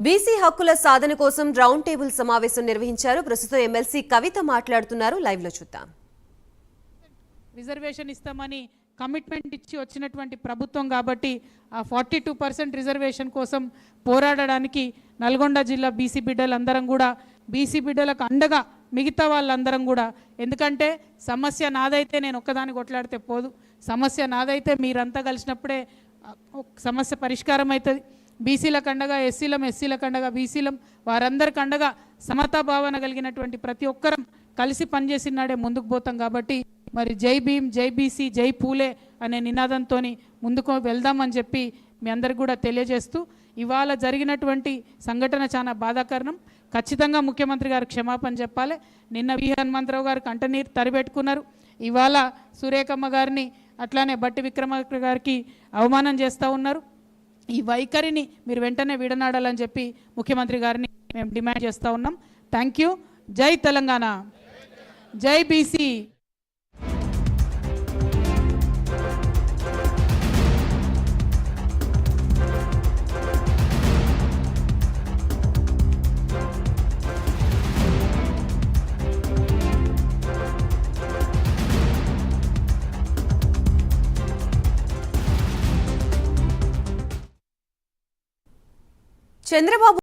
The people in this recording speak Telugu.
బీసీ హక్కుల సాధన కోసం రౌండ్ టేబుల్ సమావేశం నిర్వహించారు. ప్రస్తుతం ఎమ్మెల్సీ కవిత మాట్లాడుతున్నారు. లైవ్ లో చూద్దాం. రిజర్వేషన్ ఇస్తామని కమిట్మెంట్ ఇచ్చి వచ్చినటువంటి ప్రభుత్వం కాబట్టి ఆ 42% రిజర్వేషన్ కోసం పోరాడడానికి నల్గొండ జిల్లా బీసీ బిడ్డలందరం కూడా బీసీ బిడ్డలకు అండగా మిగతా వాళ్ళందరం కూడా, ఎందుకంటే సమస్య నాదైతే నేను ఒక్కదాన్ని కొట్లాడితే పోదు, సమస్య నాదైతే మీరంతా కలిసినప్పుడే సమస్య పరిష్కారం అవుతుంది. బీసీలకు అండగా ఎస్సీలం, ఎస్సీలకు అండగా బీసీలం, వారందరికి అండగా సమతా భావన కలిగినటువంటి ప్రతి ఒక్కరం కలిసి పనిచేసినాడే ముందుకు పోతాం. కాబట్టి మరి జై భీమ్, జై బీసీ, జై పూలే అనే నినాదంతో ముందుకు వెళ్దామని చెప్పి మీ అందరికి కూడా తెలియజేస్తూ, ఇవాళ జరిగినటువంటి సంఘటన చాలా బాధాకరణం. ఖచ్చితంగా ముఖ్యమంత్రి గారు క్షమాపణ చెప్పాలి. నిన్న వి హనుమంతరావు గారు కంటనీరు తరిపెట్టుకున్నారు. ఇవాళ సురేఖమ్మ గారిని అట్లానే బట్టి విక్రమార్క గారికి అవమానం చేస్తూ ఉన్నారు. ఈ వైఖరిని మీరు వెంటనే విడనాడాలని చెప్పి ముఖ్యమంత్రి గారిని మేము డిమాండ్ చేస్తూ ఉన్నాం. Thank you. జై తెలంగాణ, జై బీసీ. చంద్రబాబు